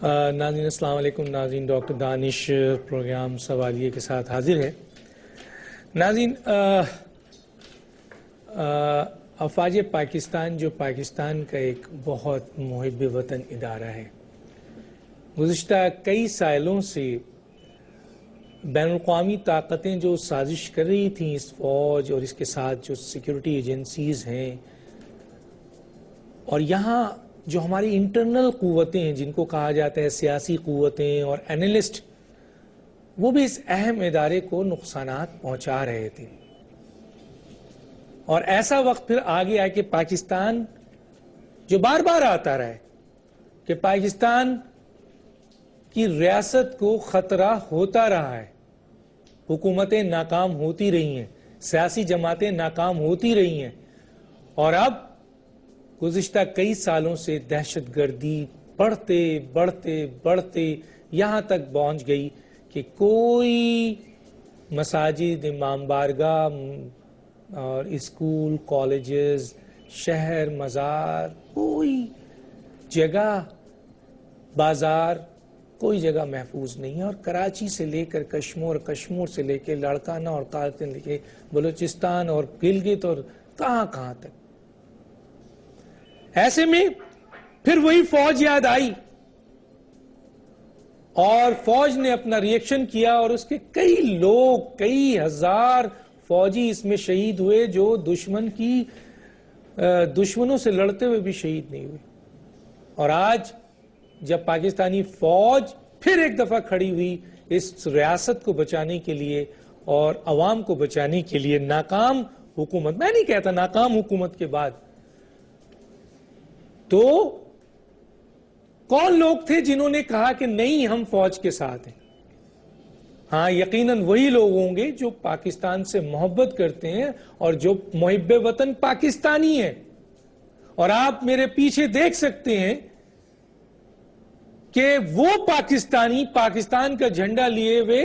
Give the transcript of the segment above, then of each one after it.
ناظرین السلام علیکم. ناظرین ڈاکٹر دانش پروگرام سوالیے کے ساتھ حاضر ہے. ناظرین افواج پاکستان جو پاکستان کا ایک بہت محب وطن ادارہ ہے، گزشتہ کئی سالوں سے بین الاقوامی طاقتیں جو سازش کر رہی تھیں اس فوج اور اس کے ساتھ جو سیکیورٹی ایجنسیز ہیں، اور یہاں جو ہماری انٹرنل قوتیں ہیں جن کو کہا جاتا ہے سیاسی قوتیں اور اینالسٹ، وہ بھی اس اہم ادارے کو نقصانات پہنچا رہے تھے. اور ایسا وقت پھر آگے آئے کہ پاکستان جو بار بار آتا رہا ہے کہ پاکستان کی ریاست کو خطرہ ہوتا رہا ہے، حکومتیں ناکام ہوتی رہی ہیں، سیاسی جماعتیں ناکام ہوتی رہی ہیں، اور اب گزشتہ کئی سالوں سے دہشت گردی بڑھتے بڑھتے بڑھتے یہاں تک پہنچ گئی کہ کوئی مساجد، امام بارگاہ اور اسکول، کالجز، شہر، مزار، کوئی جگہ، بازار، کوئی جگہ محفوظ نہیں ہے. اور کراچی سے لے کر کشمیر، کشمیر سے لے کے لاڑکانہ اور قادتن لے کے بلوچستان اور گلگت اور کہاں تک. ایسے میں پھر وہی فوج یاد آئی اور فوج نے اپنا ریئیکشن کیا، اور اس کے کئی لوگ، کئی ہزار فوجی اس میں شہید ہوئے جو دشمنوں سے لڑتے ہوئے بھی شہید نہیں ہوئے. اور آج جب پاکستانی فوج پھر ایک دفعہ کھڑی ہوئی اس ریاست کو بچانے کے لیے اور عوام کو بچانے کے لیے، ناکام حکومت، میں نہیں کہتا ناکام حکومت کے بعد، تو کون لوگ تھے جنہوں نے کہا کہ نہیں ہم فوج کے ساتھ ہیں؟ ہاں، یقیناً وہی لوگ ہوں گے جو پاکستان سے محبت کرتے ہیں اور جو محب وطن پاکستانی ہیں. اور آپ میرے پیچھے دیکھ سکتے ہیں کہ وہ پاکستانی پاکستان کا جھنڈا لیے ہوئے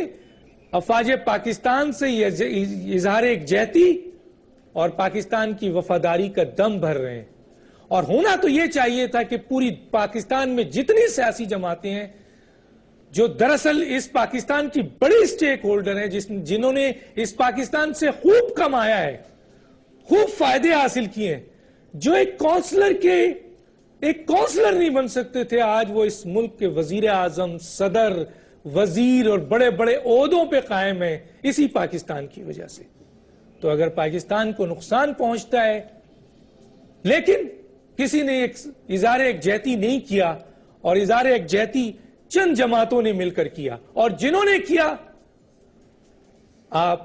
افواج پاکستان سے اظہار یکجہتی اور پاکستان کی وفاداری کا دم بھر رہے ہیں. اور ہونا تو یہ چاہیے تھا کہ پوری پاکستان میں جتنی سیاسی جماعتیں ہیں جو دراصل اس پاکستان کی بڑی سٹیک ہولڈر ہیں، جنہوں نے اس پاکستان سے خوب کمایا ہے، خوب فائدے حاصل کیے ہیں، جو ایک کونسلر نہیں بن سکتے تھے، آج وہ اس ملک کے وزیر اعظم، صدر، وزیر اور بڑے بڑے عہدوں پہ قائم ہیں اسی پاکستان کی وجہ سے. تو اگر پاکستان کو نقصان پہنچتا ہے لیکن کسی نے ایک اظہار یکجہتی نہیں کیا، اور اظہار یکجہتی چند جماعتوں نے مل کر کیا، اور جنہوں نے کیا آپ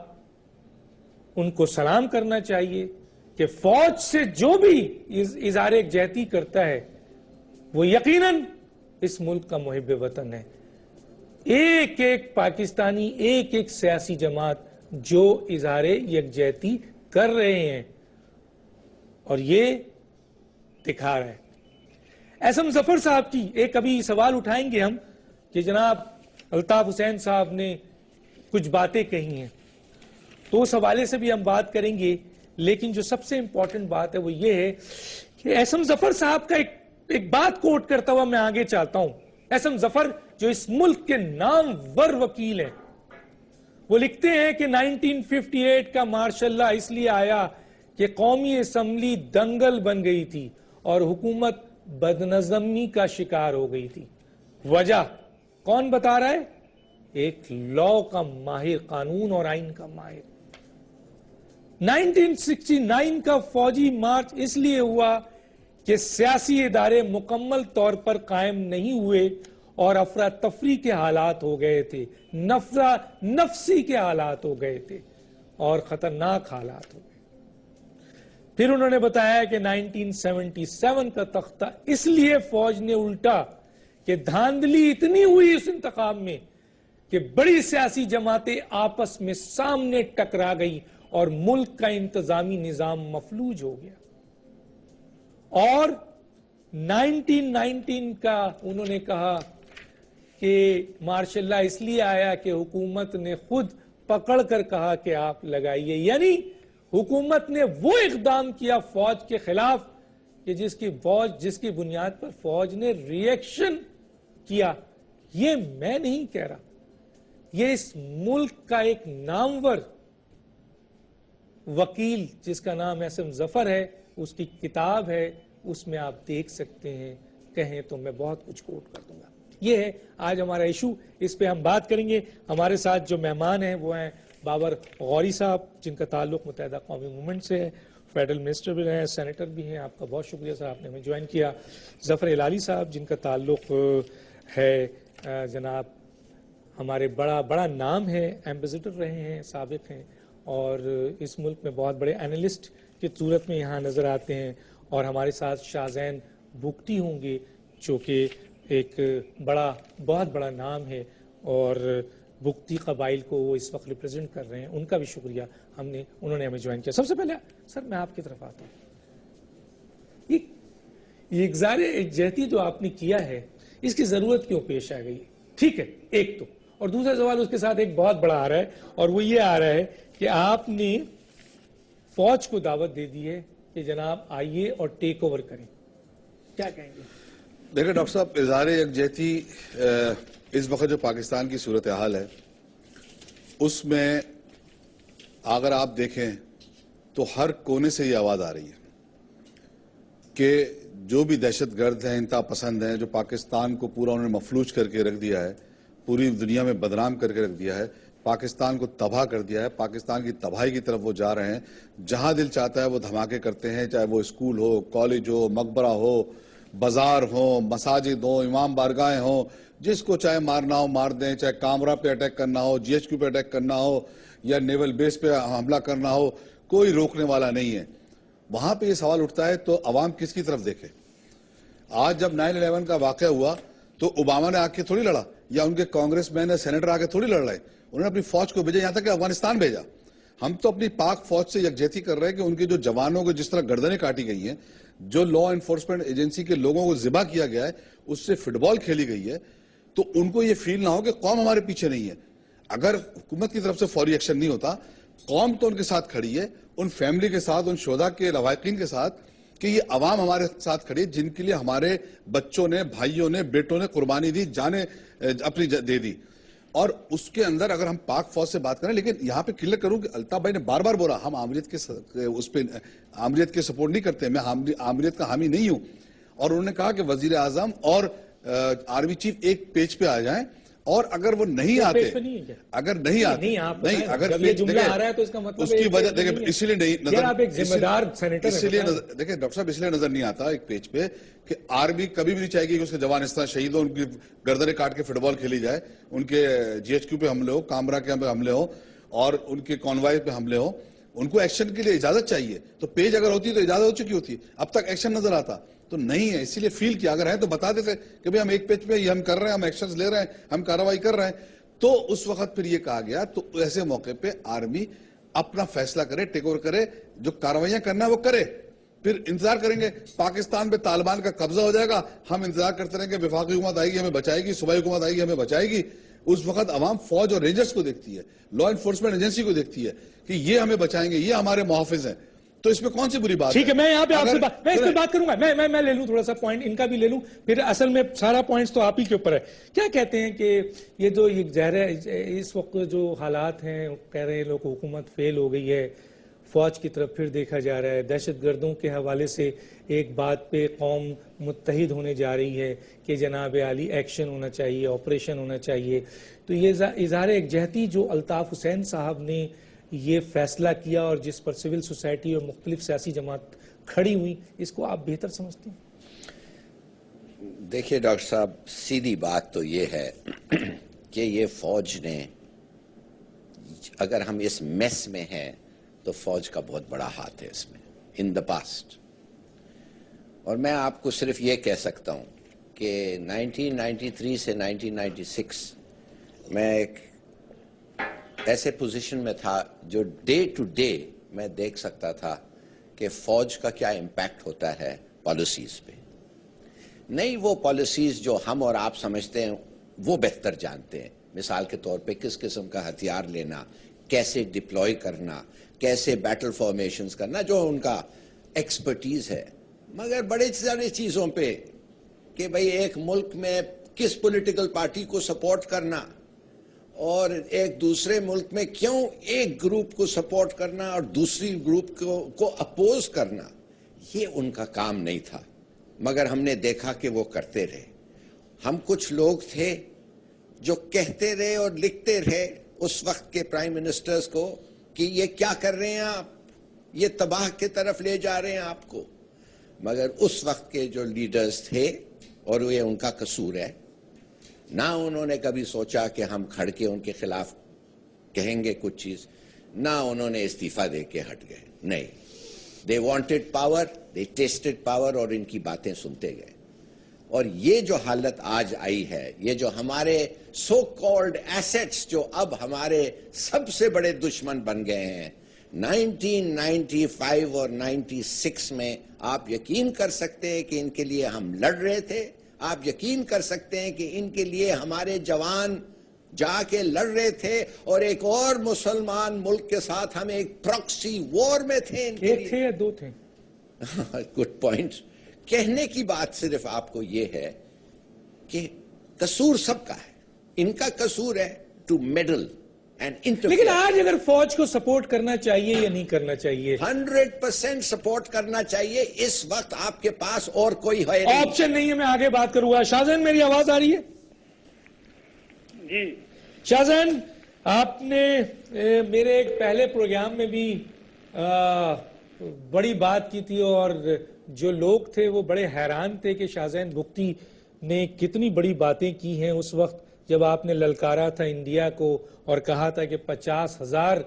ان کو سلام کرنا چاہیے کہ فوج سے جو بھی اظہار یکجہتی کرتا ہے وہ یقیناً اس ملک کا محب وطن ہے. ایک ایک پاکستانی، ایک ایک سیاسی جماعت جو اظہار یکجہتی کر رہے ہیں اور یہ دکھا رہا ہے. احسن ظفر صاحب کی ایک ابھی سوال اٹھائیں گے ہم کہ جناب الطاف حسین صاحب نے کچھ باتیں کہی ہیں، تو اس حوالے سے بھی ہم بات کریں گے. لیکن جو سب سے امپورٹنٹ بات ہے وہ یہ ہے کہ احسن ظفر صاحب کا ایک بات کوٹ کرتا ہوا میں آگے چلتا ہوں. احسن ظفر جو اس ملک کے نامور وکیل ہیں، وہ لکھتے ہیں کہ 1958 کا مارشاء اللہ اس لیے آیا کہ قومی اسمبلی دنگل بن گئی تھی اور حکومت بدنظمی کا شکار ہو گئی تھی. وجہ کون بتا رہا ہے؟ ایک لا کا ماہر، قانون اور آئین کا ماہر. 1969 کا فوجی مارچ اس لیے ہوا کہ سیاسی ادارے مکمل طور پر قائم نہیں ہوئے اور افراتفری کے حالات ہو گئے تھے، نفسی کے حالات ہو گئے تھے اور خطرناک حالات ہو گئے. پھر انہوں نے بتایا کہ 1977 کا تختہ اس لیے فوج نے الٹا کہ دھاندلی اتنی ہوئی اس انتخاب میں کہ بڑی سیاسی جماعتیں آپس میں سامنے ٹکرا گئی اور ملک کا انتظامی نظام مفلوج ہو گیا. اور 1919 کا انہوں نے کہا کہ مارشاء اللہ اس لیے آیا کہ حکومت نے خود پکڑ کر کہا کہ آپ لگائیے. یعنی حکومت نے وہ اقدام کیا فوج کے خلاف کہ جس کی بنیاد پر فوج نے ریئیکشن کیا، یہ میں نہیں کہہ رہا، یہ اس ملک کا ایک نامور وکیل جس کا نام احسن ظفر ہے، اس کی کتاب ہے، اس میں آپ دیکھ سکتے ہیں، کہیں تو میں بہت کچھ کوٹ کر دوں گا۔ یہ ہے آج ہمارا ایشو، اس پہ ہم بات کریں گے۔ ہمارے ساتھ جو مہمان ہیں وہ ہیں بابر غوری صاحب، جن کا تعلق متحدہ قومی موومنٹ سے ہے، فیڈرل منسٹر بھی ہیں، سینیٹر بھی ہیں، آپ کا بہت شکریہ سر، آپ نے ہمیں جوائن کیا۔ ظفر ہلالی صاحب، جن کا تعلق ہے جناب ہمارے بڑا نام ہے، ایمبیسڈر رہے ہیں، سابق ہیں، اور اس ملک میں بہت بڑے اینالسٹ کی صورت میں یہاں نظر آتے ہیں، اور ہمارے ساتھ شاہزین بگٹی ہوں گے جو کہ ایک بہت بڑا نام ہے، اور بگٹی قبائل کو وہ اس وقت ریپرزینٹ کر رہے ہیں، ان کا بھی شکریہ، انہوں نے ہمیں جوائن کیا۔ سب سے پہلے سر میں آپ کی طرف آتا ہوں، یہ اظہار یکجہتی جو آپ نے کیا ہے، اس کی ضرورت کیوں پیش آ گئی؟ ٹھیک ہے، ایک تو، اور دوسرا سوال اس کے ساتھ ایک بہت بڑا آ رہا ہے، اور وہ یہ آ رہا ہے کہ آپ نے فوج کو دعوت دے دی ہے کہ جناب آئیے اور ٹیک اوور کریں، کیا کہیں گے؟ دیکھیں ڈاکٹر صاحب، اظہار یکجہتی اس وقت جو پاکستان کی صورتحال ہے اس میں اگر آپ دیکھیں تو ہر کونے سے یہ آواز آ رہی ہے کہ جو بھی دہشت گرد ہیں، انتہا پسند ہیں، جو پاکستان کو پورا انہوں نے مفلوج کر کے رکھ دیا ہے، پوری دنیا میں بدنام کر کے رکھ دیا ہے، پاکستان کو تباہ کر دیا ہے، پاکستان کی تباہی کی طرف وہ جا رہے ہیں، جہاں دل چاہتا ہے وہ دھماکے کرتے ہیں، چاہے وہ اسکول ہو، کالج ہو، مقبرہ ہو، بازار ہوں، مساجد ہوں، امام بارگاہیں ہوں، جس کو چاہے مارنا ہو مار دیں، چاہے کامرہ پہ اٹیک کرنا ہو، جی ایچ کیو پہ اٹیک کرنا ہو، یا نیول بیس پہ حملہ کرنا ہو، کوئی روکنے والا نہیں ہے۔ وہاں پہ یہ سوال اٹھتا ہے تو عوام کس کی طرف دیکھے؟ آج جب 9/11 کا واقعہ ہوا تو اوباما نے آ کے تھوڑی لڑا، یا ان کے کانگریس مین یا سینیٹر آ کے تھوڑی لڑ رہے، انہوں نے اپنی فوج کو بھیجا، یہاں تک کہ افغانستان بھیجا۔ ہم تو اپنی پاک فوج سے یکجہتی کر رہے ہیں کہ ان کے جو جوانوں کو جس طرح گردنیں کاٹی گئی ہیں، جو لا انفورسمنٹ ایجنسی کے لوگوں کو ذبح کیا گیا ہے، اس سے فٹ بال کھیلی گئی ہے، تو ان کو یہ فیل نہ ہو کہ قوم ہمارے پیچھے نہیں ہے۔ اگر حکومت کی طرف سے فوری ایکشن نہیں ہوتا، قوم تو ان کے ساتھ کھڑی ہے، ان فیملی کے ساتھ، ان شہداء کے لواحقین کے ساتھ، کہ یہ عوام ہمارے ساتھ کھڑی ہے جن کے لیے ہمارے بچوں نے، بھائیوں نے، بیٹوں نے قربانی دی، جانیں اپنی دے دی۔ اور اس کے اندر اگر ہم پاک فوج سے بات کریں، لیکن یہاں پہ کلیئر کروں کہ الطاف بھائی نے بار بار بولا ہم آمریت کے سپورٹ نہیں کرتے، میں آمریت کا حامی نہیں ہوں، اور انہوں نے کہا کہ وزیر اعظم اور آرمی چیف ایک پیج پہ آ جائیں، اور اگر وہ نہیں آتے، اگر نہیں آتے، نہیں، اگر جب یہ جملہ آ رہا ہے تو اس کا مطلب اس کی وجہ دیکھیں، اسی لیے نہیں نظر، آپ ایک ذمہ دار سینیٹر ہیں، اسی لیے دیکھیں ڈاکٹر صاحب، اس لیے نظر نہیں آتا ایک پیج پہ کہ آرمی کبھی بھی نہیں چاہے گی کہ اس کے جوان اس طرح شہید ہو، ان کی گردنیں کاٹ کے فٹ بال کھیلی جائے، ان کے جی ایچ کیو پہ حملے ہو، کامرہ کے حملے ہو، اور ان کے کانوائے پہ حملے ہو۔ ان کو ایکشن کے لیے اجازت چاہیے، تو پیج اگر ہوتی تو اجازت ہو چکی ہوتی، اب تک ایکشن نظر آتا تو نہیں ہے۔ اسی لیے فیل کیا، اگر ہے تو بتا دیتے کہ بھئی ہم ایک پیج پہ یہ ہم کر رہے ہیں، ہم ایکشنز لے رہے ہیں، ہم کارروائی کر رہے ہیں، تو اس وقت پھر یہ کہا گیا۔ تو ایسے موقع پہ آرمی اپنا فیصلہ کرے، ٹیک اوور کرے، جو کارروائیاں کرنا ہے وہ کرے، پھر انتظار کریں گے۔ پاکستان پہ طالبان کا قبضہ ہو جائے گا، ہم انتظار کرتے رہیں گے، وفاقی حکومت آئے گی ہمیں بچائے گی، صوبائی حکومت آئے گی ہمیں بچائے گی۔ اس وقت عوام فوج اور رینجرز کو دیکھتی ہے، لا انفورسمنٹ ایجنسی کو دیکھتی ہے کہ یہ ہمیں بچائیں گے، یہ ہمارے محافظ ہیں، تو اس میں کون سی بری بات ہے؟ ٹھیک ہے، میں یہاں پہ آپ سے میں اس پہ بات کروں گا، میں لے لوں تھوڑا سا پوائنٹ ان کا بھی لے لوں، پھر اصل میں سارا پوائنٹس تو آپ ہی کے اوپر ہے۔ کیا کہتے ہیں کہ یہ جو اس وقت جو حالات ہیں، کہہ رہے ہیں لوگ حکومت فیل ہو گئی ہے، فوج کی طرف پھر دیکھا جا رہا ہے، دہشت گردوں کے حوالے سے ایک بات پہ قوم متحد ہونے جا رہی ہے کہ جناب عالی ایکشن ہونا چاہیے، آپریشن ہونا چاہیے، تو یہ اظہار یکجہتی جو الطاف حسین صاحب نے یہ فیصلہ کیا اور جس پر سول سوسائٹی اور مختلف سیاسی جماعت کھڑی ہوئی، اس کو آپ بہتر سمجھتے ہیں؟ دیکھیے ڈاکٹر صاحب، سیدھی بات تو یہ ہے کہ یہ فوج نے، اگر ہم اس میس میں ہیں تو فوج کا بہت بڑا ہاتھ ہے اس میں، ان دا پاسٹ۔ اور میں آپ کو صرف یہ کہہ سکتا ہوں کہ 1993 سے 1996 میں ایک ایسے پوزیشن میں تھا جو ڈے ٹو ڈے میں دیکھ سکتا تھا کہ فوج کا کیا امپیکٹ ہوتا ہے پالیسیز پہ۔ نہیں وہ پالیسیز جو ہم اور آپ سمجھتے ہیں وہ بہتر جانتے ہیں، مثال کے طور پہ کس قسم کا ہتھیار لینا، کیسے ڈپلوائے کرنا، کیسے بیٹل فارمیشنز کرنا، جو ان کا ایکسپرٹیز ہے، مگر بڑے سارے چیزوں پہ کہ بھئی ایک ملک میں کس پولیٹیکل پارٹی کو سپورٹ کرنا اور ایک دوسرے ملک میں کیوں ایک گروپ کو سپورٹ کرنا اور دوسری گروپ کو اپوز کرنا، یہ ان کا کام نہیں تھا، مگر ہم نے دیکھا کہ وہ کرتے رہے۔ ہم کچھ لوگ تھے جو کہتے رہے اور لکھتے رہے اس وقت کے پرائم منسٹرز کو کہ یہ کیا کر رہے ہیں آپ، یہ تباہ کی طرف لے جا رہے ہیں آپ کو، مگر اس وقت کے جو لیڈرز تھے، اور یہ ان کا قصور ہے، نہ انہوں نے کبھی سوچا کہ ہم کھڑ کے ان کے خلاف کہیں گے کچھ چیز، نہ انہوں نے استعفیٰ دے کے ہٹ گئے، نہیں، they wanted power, they tasted power اور ان کی باتیں سنتے گئے۔ اور یہ جو حالت آج آئی ہے، یہ جو ہمارے سو کالڈ ایسٹس جو اب ہمارے سب سے بڑے دشمن بن گئے ہیں، 1995 اور 96 میں آپ یقین کر سکتے ہیں کہ ان کے لیے ہم لڑ رہے تھے، آپ یقین کر سکتے ہیں کہ ان کے لیے ہمارے جوان جا کے لڑ رہے تھے، اور ایک اور مسلمان ملک کے ساتھ ہم ایک پراکسی وار میں تھے ان کے ایک تھے یا دو تھے؟ Good point. کہنے کی بات صرف آپ کو یہ ہے کہ قصور سب کا ہے، ان کا قصور ہے ٹو میڈل اینڈ انٹرفیئر۔ لیکن آج اگر فوج کو سپورٹ کرنا چاہیے یا نہیں کرنا چاہیے؟ 100% سپورٹ کرنا چاہیے، اس وقت آپ کے پاس اور کوئی ہے نہیں، آپشن نہیں ہے۔ میں آگے بات کروں گا۔ شاہزین، میری آواز آ رہی ہے؟ جی شاہزین، آپ نے میرے ایک پہلے پروگرام میں بھی بڑی بات کی تھی، اور جو لوگ تھے وہ بڑے حیران تھے کہ شاہزین بگٹی نے کتنی بڑی باتیں کی ہیں اس وقت جب آپ نے للکارا تھا انڈیا کو اور کہا تھا کہ 50,000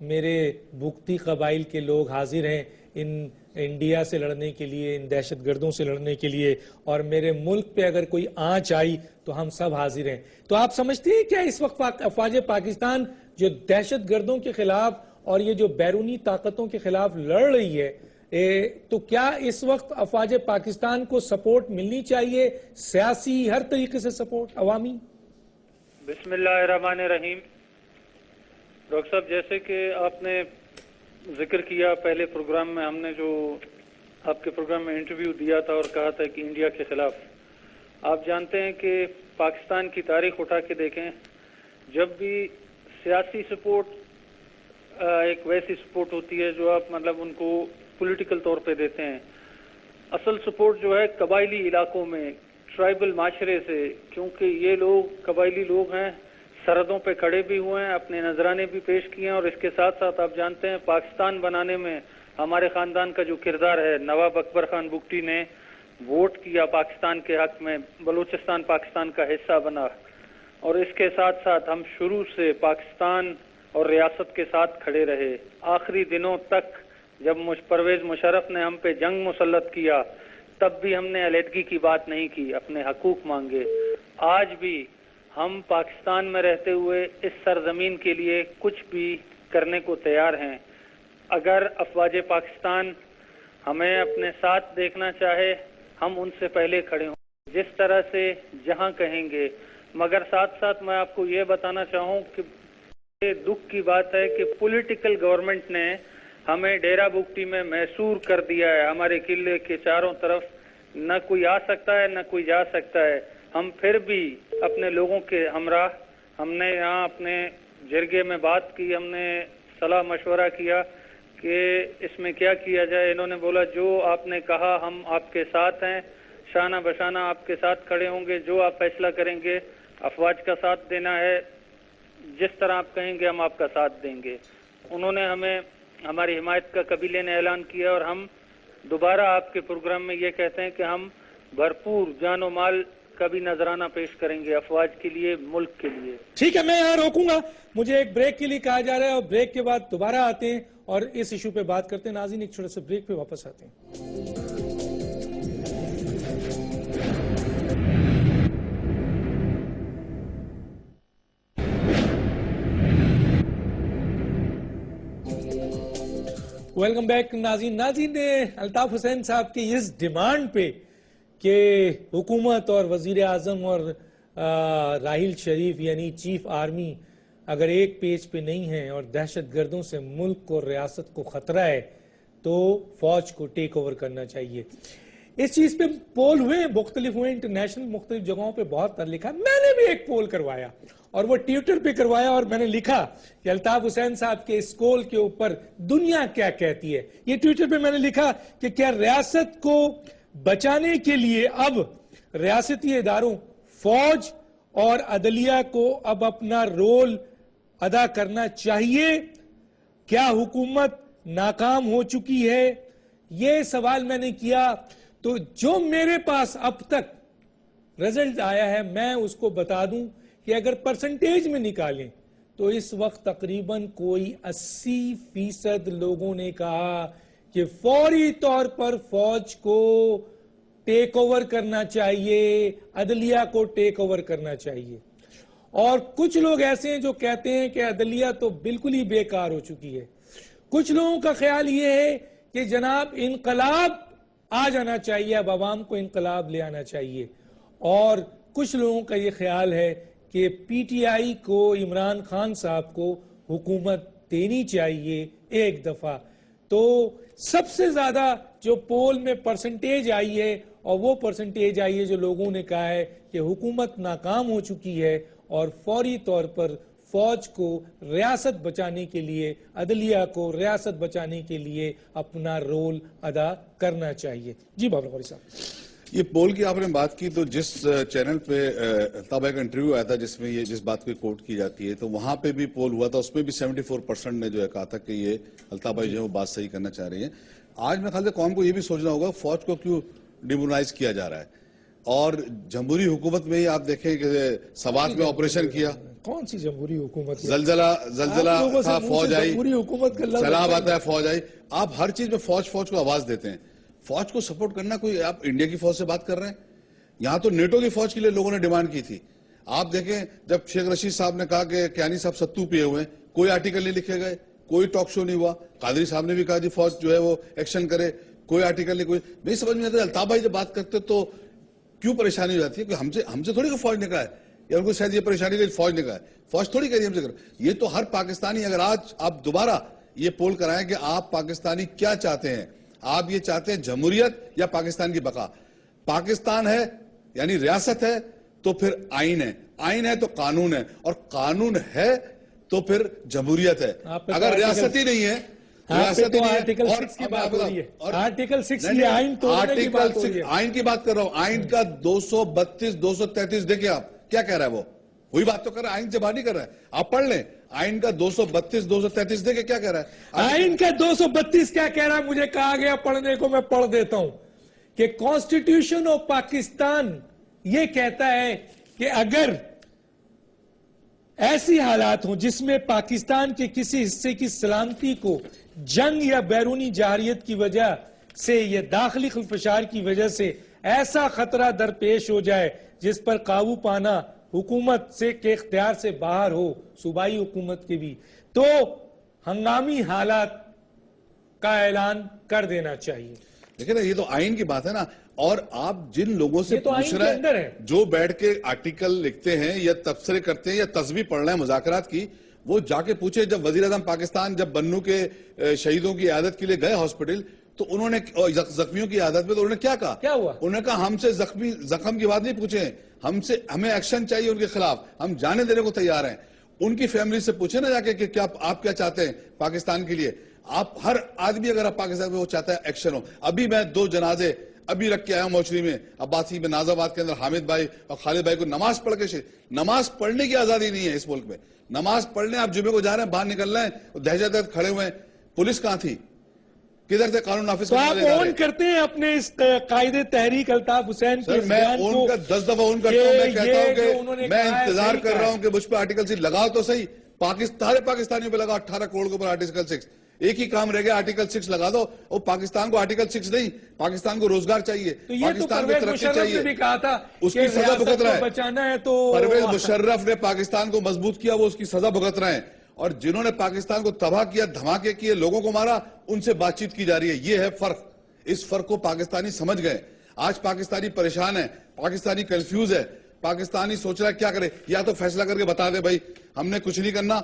میرے بگٹی قبائل کے لوگ حاضر ہیں ان انڈیا سے لڑنے کے لیے، ان دہشت گردوں سے لڑنے کے لیے، اور میرے ملک پہ اگر کوئی آنچ آئی تو ہم سب حاضر ہیں۔ تو آپ سمجھتے ہیں کیا اس وقت افواج پاکستان جو دہشت گردوں کے خلاف اور یہ جو بیرونی طاقتوں کے خلاف لڑ رہی ہے، تو کیا اس وقت افواج پاکستان کو سپورٹ ملنی چاہیے، سیاسی ہر طریقے سے سپورٹ، عوامی؟ بسم اللہ الرحمن الرحیم۔ ڈاکٹر صاحب، جیسے کہ آپ نے ذکر کیا پہلے پروگرام میں، ہم نے جو آپ کے پروگرام میں انٹرویو دیا تھا اور کہا تھا کہ انڈیا کے خلاف، آپ جانتے ہیں کہ پاکستان کی تاریخ اٹھا کے دیکھیں، جب بھی سیاسی سپورٹ ایک ویسی سپورٹ ہوتی ہے جو آپ مطلب ان کو پولیٹیکل طور پہ دیتے ہیں، اصل سپورٹ جو ہے قبائلی علاقوں میں، ٹرائبل معاشرے سے، کیونکہ یہ لوگ قبائلی لوگ ہیں، سرحدوں پہ کھڑے بھی ہوئے ہیں، اپنے نذرانے بھی پیش کیے ہیں، اور اس کے ساتھ ساتھ آپ جانتے ہیں پاکستان بنانے میں ہمارے خاندان کا جو کردار ہے، نواب اکبر خان بگٹی نے ووٹ کیا پاکستان کے حق میں، بلوچستان پاکستان کا حصہ بنا، اور اس کے ساتھ ساتھ ہم شروع سے پاکستان اور ریاست کے ساتھ کھڑے رہے، آخری دنوں تک۔ جب پرویز مشرف نے ہم پہ جنگ مسلط کیا تب بھی ہم نے علیحدگی کی بات نہیں کی، اپنے حقوق مانگے۔ آج بھی ہم پاکستان میں رہتے ہوئے اس سرزمین کے لیے کچھ بھی کرنے کو تیار ہیں۔ اگر افواج پاکستان ہمیں اپنے ساتھ دیکھنا چاہے، ہم ان سے پہلے کھڑے ہوں جس طرح سے جہاں کہیں گے، مگر ساتھ ساتھ میں آپ کو یہ بتانا چاہوں کہ یہ دکھ کی بات ہے کہ پولیٹیکل گورنمنٹ نے ہمیں ڈیرہ بگٹی میں محصور کر دیا ہے، ہمارے قلعے کے چاروں طرف نہ کوئی آ سکتا ہے نہ کوئی جا سکتا ہے۔ ہم پھر بھی اپنے لوگوں کے ہمراہ، ہم نے یہاں اپنے جرگے میں بات کی، ہم نے صلاح مشورہ کیا کہ اس میں کیا کیا جائے۔ انہوں نے بولا جو آپ نے کہا ہم آپ کے ساتھ ہیں، شانہ بشانہ آپ کے ساتھ کھڑے ہوں گے، جو آپ فیصلہ کریں گے، افواج کا ساتھ دینا ہے، جس طرح آپ کہیں گے ہم آپ کا ساتھ دیں گے۔ انہوں نے ہمیں ہماری حمایت کا قبیلے نے اعلان کیا، اور ہم دوبارہ آپ کے پروگرام میں یہ کہتے ہیں کہ ہم بھرپور جان و مال کا بھی نذرانہ پیش کریں گے افواج کے لیے، ملک کے لیے۔ ٹھیک ہے، میں یہاں روکوں گا، مجھے ایک بریک کے لیے کہا جا رہا ہے، اور بریک کے بعد دوبارہ آتے ہیں اور اس ایشو پہ بات کرتے ہیں۔ ناظرین، ایک چھوٹے سے بریک پہ واپس آتے ہیں۔ ویلکم بیک ناظرین۔ الطاف حسین صاحب کی اس ڈیمانڈ پہ کہ حکومت اور وزیر اعظم اور راحیل شریف یعنی چیف آرمی اگر ایک پیج پہ نہیں ہیں اور دہشت گردوں سے ملک اور ریاست کو خطرہ ہے تو فوج کو ٹیک اوور کرنا چاہیے۔ اس چیز پہ پول ہوئے مختلف ہوئے انٹرنیشنل مختلف جگہوں پہ بہت لکھا. میں نے بھی ایک پول کروایا اور وہ ٹویٹر پہ کروایا اور میں نے لکھا کہ الطاف حسین صاحب کے اس کول کے اوپر دنیا کیا کہتی ہے. یہ ٹویٹر پہ میں نے لکھا کہ کیا ریاست کو بچانے کے لیے اب ریاستی اداروں فوج اور عدلیہ کو اب اپنا رول ادا کرنا چاہیے؟ کیا حکومت ناکام ہو چکی ہے؟ یہ سوال میں نے کیا. تو جو میرے پاس اب تک رزلٹ آیا ہے میں اس کو بتا دوں کہ اگر پرسنٹیج میں نکالیں تو اس وقت تقریباً کوئی 80% لوگوں نے کہا کہ فوری طور پر فوج کو ٹیک اوور کرنا چاہیے, عدلیہ کو ٹیک اوور کرنا چاہیے. اور کچھ لوگ ایسے ہیں جو کہتے ہیں کہ عدلیہ تو بالکل ہی بیکار ہو چکی ہے. کچھ لوگوں کا خیال یہ ہے کہ جناب انقلاب آ جانا چاہیے, اب عوام کو انقلاب لے آنا چاہیے. اور کچھ لوگوں کا یہ خیال ہے کہ پی ٹی آئی کو عمران خان صاحب کو حکومت دینی چاہیے ایک دفعہ. تو سب سے زیادہ جو پول میں پرسنٹیج آئی ہے اور وہ پرسنٹیج آئی ہے جو لوگوں نے کہا ہے کہ حکومت ناکام ہو چکی ہے اور فوری طور پر فوج کو ریاست بچانے کے لیے, عدلیہ کو ریاست بچانے کے لیے اپنا رول ادا کرنا چاہیے. جی بابر غوری صاحب, یہ پول کی آپ نے بات کی تو جس چینل پہ الطاف بھائی کا انٹرویو آیا تھا جس میں یہ جس بات کو کوٹ کی جاتی ہے تو وہاں پہ بھی پول ہوا تھا, اس میں بھی 74% نے جو ہے کہا تھا کہ یہ الطاف بھائی جو ہے وہ بات صحیح کرنا چاہ رہی ہیں. آج میں خیال سے قوم کو یہ بھی سوچنا ہوگا فوج کو کیوں ڈیمونائز کیا جا رہا ہے. اور جمہوری حکومت میں ہی آپ دیکھیں کہ سوات میں آپریشن کیا, کون سی جمہوری حکومت, زلزلہ تھا فوج آئی, جمہوری حکومت کا سیلاب آتا ہے فوج آئی. آپ ہر چیز میں فوج کو آواز دیتے ہیں. فوج کو سپورٹ کرنا کوئی, آپ انڈیا کی فوج سے بات کر رہے ہیں, یہاں تو نیٹو کی فوج کے لیے لوگوں نے ڈیمانڈ کی تھی. آپ دیکھیں جب شیخ رشید صاحب نے کہا کہ کیانی صاحب ستو پیے ہوئے ہیں, کوئی آرٹیکل نہیں لکھے گئے, کوئی ٹاک شو نہیں ہوا. قادری صاحب نے بھی کہا جی فوج جو ہے وہ ایکشن کرے, کوئی آرٹیکل نہیں, کوئی نہیں سمجھ میں آتا. الطاف بھائی جب بات کرتے تو کیوں پریشانی ہو جاتی ہے کہ ہم سے تھوڑی کہ فوج نے کہا ہے, یا ان کو شاید یہ پریشانی کہ فوج نے کہا ہے, فوج تھوڑی کہہ رہی ہے ہم سے کرو. یہ تو ہر پاکستانی, اگر آج آپ دوبارہ یہ پول کرائیں کہ آپ پاکستانی کیا چاہتے ہیں, آپ یہ چاہتے ہیں جمہوریت یا پاکستان کی بقا. پاکستان ہے یعنی ریاست ہے تو پھر آئین ہے, آئین ہے تو قانون ہے, اور قانون ہے تو پھر جمہوریت ہے. اگر ریاست ہی نہیں ہے, آرٹیکل 6 کی بات ہو رہی ہے, آرٹیکل 6 یہ آئین توڑنے کی بات ہو رہی ہے. آئین کی بات کر رہا ہوں, آئین کا 232 233 دیکھیں آپ کیا کہہ رہا ہے, وہ وہی بات تو کر رہا ہے, آئین سے باہر نہیں کر رہا ہے. آپ پڑھ لیں آئین کا 232 233 دیکھیں کیا کہہ رہا ہے. آئین کا 232 کیا کہہ رہا ہے, مجھے کہا گیا پڑھنے کو, میں پڑھ دیتا ہوں کہ کانسٹیٹیوشن آف پاکستان یہ کہتا ہے کہ اگر ایسی حالات ہوں جس میں پاکستان کے کسی حصے کی سلامتی کو جنگ یا بیرونی جارحیت کی وجہ سے یا داخلی خلفشار کی وجہ سے ایسا خطرہ درپیش ہو جائے جس پر قابو پانا حکومت سے کے اختیار سے باہر ہو, صوبائی حکومت کے بھی, تو ہنگامی حالات کا اعلان کر دینا چاہیے. لیکن یہ تو آئین کی بات ہے نا. اور آپ جن لوگوں سے پوچھ رہے ہیں جو بیٹھ کے آرٹیکل لکھتے ہیں یا تبصرے کرتے ہیں یا تصویر پڑھ رہے ہیں مذاکرات کی, وہ جا کے پوچھے جب وزیر اعظم پاکستان جب بنو کے شہیدوں کی عیادت کے لیے گئے ہاسپٹل تو انہوں نے زخمیوں کی عیادت میں تو انہوں نے کیا کہا, کیا ہوا, انہوں نے کہا ہم سے زخم کی بات نہیں پوچھیں, ہمیں ایکشن چاہیے ان کے خلاف, ہم جانے دینے کو تیار ہیں. ان کی فیملی سے پوچھیں نا جا کے کہ کیا آپ کیا چاہتے ہیں پاکستان کے لیے. آپ ہر آدمی اگر آپ پاکستان میں وہ چاہتا ہے ایکشن ہو. ابھی میں 2 جنازے ابھی رکھ کے آیا ہوں موچری میں, عباسی میں, ناز آباد کے اندر حامد بھائی اور خالد بھائی کو نماز پڑھ کے نماز پڑھنے کی آزادی نہیں ہے اس ملک میں. نماز پڑھنے آپ جمعے کو جا رہے ہیں, باہر نکل رہے ہیں, دہشت گرد کھڑے ہوئے ہیں, پولیس کہاں تھی, کدھر سے قانون نافذ تو آپ اون کرتے ہیں اپنے اس قائد تحریک الطاف حسین کے میں اون کا 10 دفعہ اون کرتا ہوں. میں کہتا ہوں کہ میں انتظار کر رہا ہوں کہ مجھ پہ آرٹیکل 6 لگاؤ تو صحیح. سارے پاکستانیوں پہ لگا 18 کروڑ کے اوپر آرٹیکل 6. ایک ہی کام رہ گیا, آرٹیکل 6 لگا دو. اور پاکستان کو آرٹیکل 6 نہیں, پاکستان کو روزگار چاہیے, پاکستان کو ترقی چاہیے. اس کی سزا بھگت رہا ہے. پرویز مشرف نے پاکستان کو مضبوط کیا, وہ اس کی سزا بھگت رہے ہیں. اور جنہوں نے پاکستان کو تباہ کیا, دھماکے کیے, لوگوں کو مارا, ان سے بات چیت کی جا رہی ہے. یہ ہے فرق. اس فرق کو پاکستانی سمجھ گئے. آج پاکستانی پریشان ہے, پاکستانی کنفیوز ہے, پاکستانی سوچ رہا ہے کیا کرے. یا تو فیصلہ کر کے بتا دے بھائی ہم نے کچھ نہیں کرنا,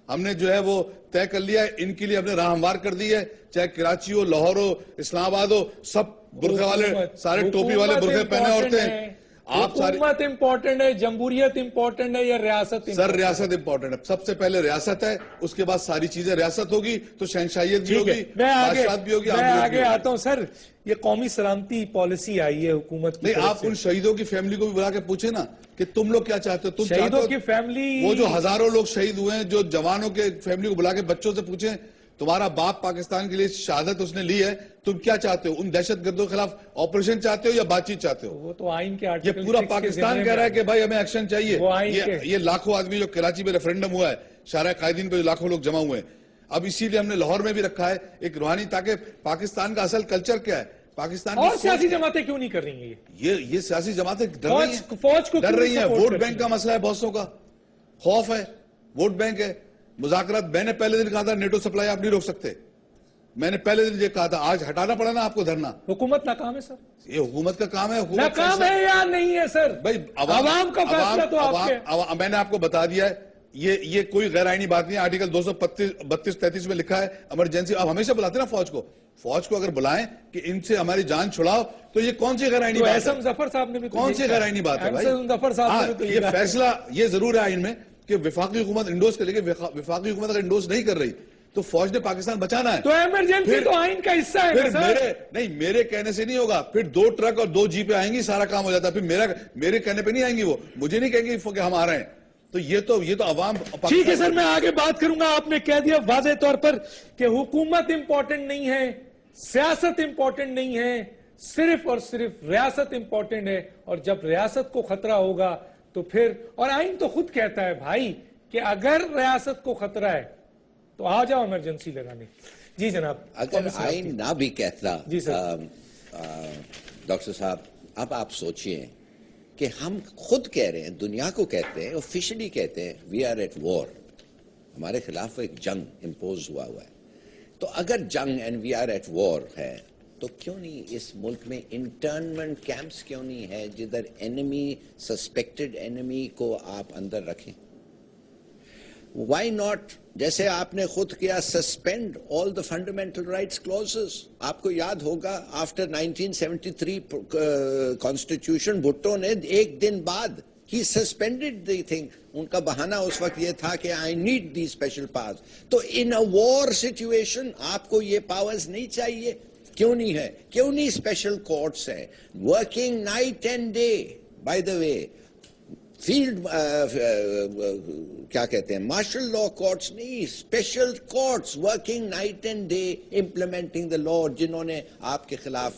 ہم نے جو ہے وہ طے کر لیا ہے, ان کے لیے ہم نے راہ ہموار کر دی ہے, چاہے کراچی ہو, لاہور ہو, اسلام آباد ہو, سب برقعے والے, سارے ٹوپی والے برقعے پہنے عورتیں ہیں. آپ حکومت امپورٹنٹ ہے, جمہوریت امپورٹنٹ ہے یا ریاست؟ سر ریاست امپورٹنٹ ہے, سب سے پہلے ریاست ہے, اس کے بعد ساری چیزیں. ریاست ہوگی تو شہنشاہیت بھی ہوگی, بادشاہت بھی ہوگی. میں آگے آتا ہوں سر. یہ قومی سلامتی پالیسی آئی ہے حکومت کی. نہیں, آپ ان شہیدوں کی فیملی کو بھی بلا کے پوچھیں نا کہ تم لوگ کیا چاہتے ہو. تم شہیدوں کی فیملی, وہ جو ہزاروں لوگ شہید ہوئے ہیں, جو جوانوں کے فیملی کو بلا کے بچوں سے پوچھیں, تمہارا باپ پاکستان کے لیے شہادت اس نے لی ہے, تم کیا چاہتے ہو؟ ان دہشت گردوں کے خلاف آپریشن چاہتے ہو یا بات چیت چاہتے ہو؟ وہ تو آئین کے یہ پورا پاکستان کہہ رہا ہے کہ بھائی ہمیں ایکشن چاہیے. یہ لاکھوں آدمی جو کراچی میں ریفرنڈم ہوا ہے, شارع قائدین پہ جو لاکھوں لوگ جمع ہوئے ہیں, اب اسی لیے ہم نے لاہور میں بھی رکھا ہے ایک روحانی, تاکہ پاکستان کا اصل کلچر کیا ہے, پاکستان اور سیاسی جماعتیں کیوں نہیں کر رہی ہیں یہ سیاسی جماعتیں فوج کو ڈر رہی ہیں. ووٹ بینک کا مسئلہ ہے, بہت سو کا خوف ہے, ووٹ بینک ہے, مذاکرات. میں نے پہلے دن کہا تھا نیٹو سپلائی آپ نہیں روک سکتے, میں نے پہلے دن یہ کہا تھا, آج ہٹانا پڑا نا آپ کو دھرنا. حکومت ناکام ہے سر, یہ حکومت کا کام ہے. ناکام ہے یا نہیں ہے سر؟ بھائی عوام کا فیصلہ تو آپ کے. میں نے آپ کو بتا دیا ہے, یہ کوئی غیر آئینی بات نہیں ہے. آرٹیکل 232-33 میں لکھا ہے ایمرجنسی. آپ ہمیشہ بلاتے نا فوج کو اگر بلائیں کہ ان سے ہماری جان چھڑاؤ, تو یہ کون سی غیر آئینی بات ہے؟ احسن ظفر صاحب نے بھی کون سی غیر آئینی بات ہے بھائی؟ احسن ظفر صاحب نے بھی یہ فیصلہ یہ ضرور ہے آئین میں کہ وفاقی حکومت انڈوز کرے گی. وفاقی حکومت اگر انڈوز نہیں کر رہی تو فوج نے پاکستان بچانا ہے. تو ایمرجنسی تو آئین کا حصہ ہے نہیں, میرے کہنے سے نہیں ہوگا. پھر 2 ٹرک اور 2 جیپیں آئیں گی, سارا کام ہو جاتا ہے. پھر میرے کہنے پہ نہیں آئیں گی, وہ مجھے نہیں کہیں گے کہ ہم آ رہے ہیں. تو یہ تو عوام. ٹھیک ہے سر, میں آگے بات کروں گا. آپ نے کہہ دیا واضح طور پر کہ حکومت امپورٹنٹ نہیں ہے, سیاست امپورٹنٹ نہیں ہے, صرف اور صرف ریاست امپورٹنٹ ہے. اور جب ریاست کو خطرہ ہوگا تو پھر, اور آئین تو خود کہتا ہے بھائی کہ اگر ریاست کو خطرہ ہے تو آ جاؤ ایمرجنسی لگانے. جی جناب. اگر آئین نہ بھی کہتا جی سر. ڈاکٹر صاحب, اب آپ سوچئے کہ ہم خود کہہ رہے ہیں, دنیا کو کہتے ہیں, آفیشلی کہتے ہیں وی آر ایٹ وار, ہمارے خلاف ایک جنگ امپوز ہوا ہے. تو اگر جنگ اینڈ وی آر ایٹ وار ہے, تو کیوں نہیں اس ملک میں انٹرنمنٹ کیمپس کیوں نہیں ہے جدھر انیمی, سسپیکٹڈ انیمی کو آپ اندر رکھیں؟ وائی ناٹ, جیسے آپ نے خود کیا, suspend all the fundamental rights clauses. آپ کو یاد ہوگا آفٹر 1973 کانسٹیٹیوشن, بھٹو نے ایک دن بعد ہی سسپینڈڈ دی تھنگ. ان کا بہانہ اس وقت یہ تھا کہ I need the special powers. تو ان اے وار سچویشن آپ کو یہ پاورز نہیں چاہیے؟ کیوں نہیں ہے؟ کیوں نہیں اسپیشل کورٹس ہیں working night and day? By the way field کیا کہتے ہیں, مارشل لا کورٹس نہیں, special courts working night and day implementing the law, جنہوں نے آپ کے خلاف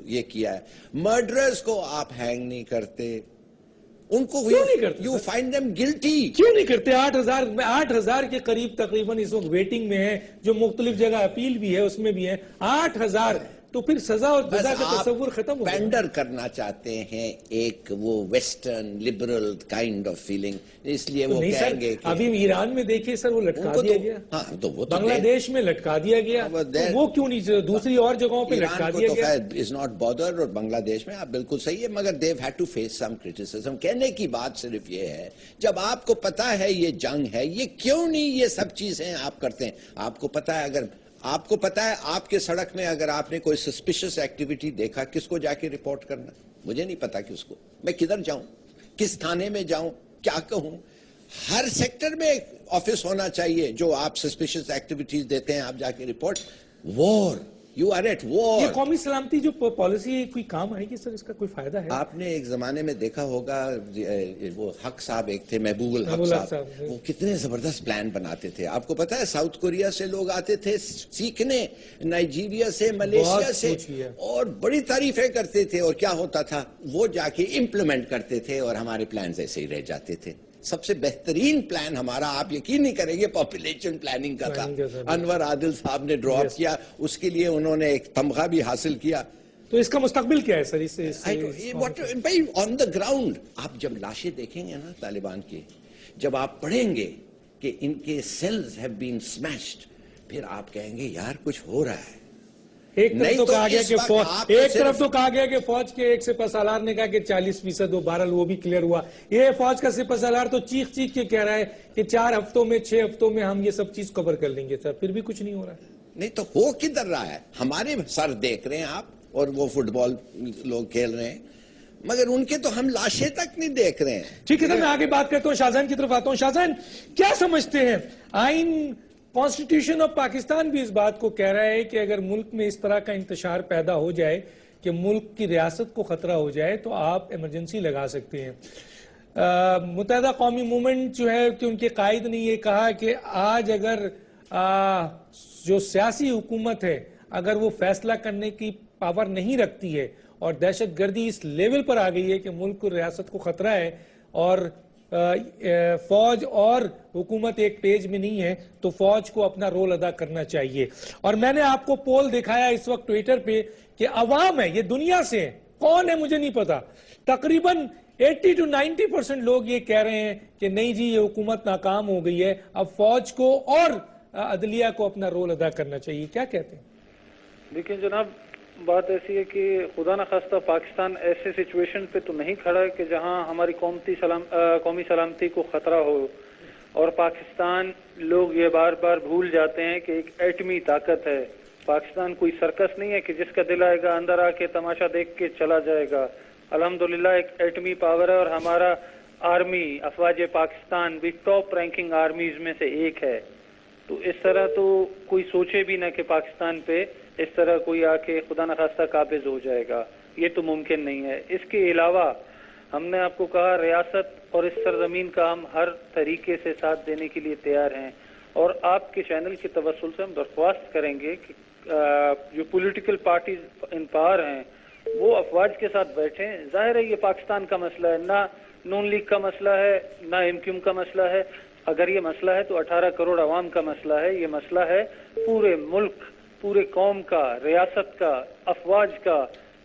یہ کیا ہے. مرڈررز کو آپ ہینگ نہیں کرتے, ان کو کیوں نہیں کرتے؟ یو فائنڈ دیم گلٹی. کیوں نہیں کرتے؟ 8,000 کے قریب تقریباً اس وقت ویٹنگ میں ہے, جو مختلف جگہ اپیل بھی ہے اس میں بھی ہے 8,000. تو پھر سزا اور جزا کا تصور ختم ہو گیا. پینڈر کرنا چاہتے ہیں ایک وہ western liberal kind of feeling, اس لیے وہ کہیں گے کہ ابھی ایران میں دیکھیے سر, وہ لٹکا دیا گیا. ہاں, تو وہ بنگلہ دیش میں لٹکا دیا گیا, وہ کیوں نہیں دوسری اور جگہوں پہ لٹکا دیا گیا؟ Is not bother. اور بنگلہ دیش میں آپ بالکل صحیح ہے, مگر they've had to face some criticism. کہنے کی بات صرف یہ ہے, جب آپ کو پتا ہے یہ جنگ ہے, یہ کیوں نہیں یہ سب چیزیں آپ کرتے ہیں؟ آپ کو پتا ہے, اگر آپ کو پتا ہے آپ کے سڑک میں اگر آپ نے کوئی سسپیشس ایکٹیویٹی دیکھا, کس کو جا کے رپورٹ کرنا؟ مجھے نہیں پتا کس کو, میں کدھر جاؤں, کس تھانے میں جاؤں, کیا کہوں؟ ہر سیکٹر میں ایک آفس ہونا چاہیے جو آپ سسپیشس ایکٹیویٹیز دیتے ہیں, آپ جا کے report. War, you are at war. یہ قومی سلامتی جو پالیسی ہے, کوئی کام آئے گی سر؟ اس کا کوئی فائدہ ہے؟ آپ نے ایک زمانے میں دیکھا ہوگا, وہ حق صاحب ایک تھے, محبوب الحق صاحب, وہ کتنے زبردست پلان بناتے تھے. آپ کو پتا ہے ساؤتھ کوریا سے لوگ آتے تھے سیکھنے, نائجیریا سے, ملیشیا سے, اور بڑی تعریفیں کرتے تھے. اور کیا ہوتا تھا, وہ جا کے امپلیمنٹ کرتے تھے اور ہمارے پلانز ایسے ہی رہ جاتے تھے. سب سے بہترین پلان ہمارا, آپ یقین نہیں کریں گے, پاپولیشن پلاننگ کا تھا. انور عادل صاحب نے ڈرا کیا, اس کے لیے انہوں نے ایک تمغہ بھی حاصل کیا. تو اس کا مستقبل کیا ہے سر؟ آن دا گراؤنڈ آپ جب لاشیں دیکھیں گے نا طالبان کی, جب آپ پڑھیں گے کہ ان کے سیلز ہیو بین سمیشڈ, پھر آپ کہیں گے یار کچھ ہو رہا ہے. ایک طرف تو کہا گیا کہ ایک طرف تو کہا گیا کہ فوج کے ایک سپہ سالار نے کہا کہ 40% بہرحال وہ بھی کلیئر ہوا. یہ فوج کا سپہ سالار تو چیخ کے کہہ رہا ہے کہ 4 ہفتوں میں 6 ہفتوں میں ہم یہ سب چیز کور کر لیں گے. سر پھر بھی کچھ نہیں ہو رہا ہے. نہیں تو ہو کدھر رہا ہے؟ ہمارے سر دیکھ رہے ہیں آپ اور وہ فٹ بال لوگ کھیل رہے ہیں، مگر ان کے تو ہم لاشیں تک نہیں دیکھ رہے ہیں. ٹھیک ہے سر، میں آگے بات کرتا ہوں، شاہجہان کی طرف آتا ہوں. شاہجہان، کیا سمجھتے ہیں؟ آئین کانسٹیٹیوشن آف پاکستان بھی اس بات کو کہہ رہا ہے کہ اگر ملک میں اس طرح کا انتشار پیدا ہو جائے کہ ملک کی ریاست کو خطرہ ہو جائے تو آپ ایمرجنسی لگا سکتے ہیں. متحدہ قومی موومنٹ جو ہے کہ ان کے قائد نے یہ کہا کہ آج اگر جو سیاسی حکومت ہے اگر وہ فیصلہ کرنے کی پاور نہیں رکھتی ہے اور دہشت گردی اس لیول پر آ گئی ہے کہ ملک اور ریاست کو خطرہ ہے اور فوج اور حکومت ایک پیج میں نہیں ہے تو فوج کو اپنا رول ادا کرنا چاہیے. اور میں نے آپ کو پول دکھایا اس وقت ٹویٹر پہ کہ عوام ہے، یہ دنیا سے ہے، کون ہے مجھے نہیں پتا، تقریباً 80 to 90% لوگ یہ کہہ رہے ہیں کہ نہیں جی یہ حکومت ناکام ہو گئی ہے، اب فوج کو اور عدلیہ کو اپنا رول ادا کرنا چاہیے. کیا کہتے ہیں؟ دیکھیں جناب، بات ایسی ہے کہ خدا نخواستہ پاکستان ایسے سچویشن پہ تو نہیں کھڑا ہے کہ جہاں ہماری قومی سلامتی کو خطرہ ہو، اور پاکستان لوگ یہ بار بار بھول جاتے ہیں کہ ایک ایٹمی طاقت ہے. پاکستان کوئی سرکس نہیں ہے کہ جس کا دل آئے گا اندر آ کے تماشا دیکھ کے چلا جائے گا. الحمدللہ ایک ایٹمی پاور ہے، اور ہمارا آرمی افواج پاکستان بھی ٹاپ رینکنگ آرمیز میں سے ایک ہے. تو اس طرح تو کوئی سوچے بھی نہ کہ پاکستان پہ اس طرح کوئی آ کے خدا نخواستہ قابض ہو جائے گا، یہ تو ممکن نہیں ہے. اس کے علاوہ ہم نے آپ کو کہا ریاست اور اس سرزمین کا ہم ہر طریقے سے ساتھ دینے کے لیے تیار ہیں، اور آپ کے چینل کے توسل سے ہم درخواست کریں گے کہ جو پولیٹیکل پارٹیز ان پاور ہیں وہ افواج کے ساتھ بیٹھیں. ظاہر ہے یہ پاکستان کا مسئلہ ہے، نہ نون لیگ کا مسئلہ ہے نہ ایم کیو ایم کا مسئلہ ہے. اگر یہ مسئلہ ہے تو 18 کروڑ عوام کا مسئلہ ہے. یہ مسئلہ ہے پورے ملک، پورے قوم کا، ریاست کا، افواج کا.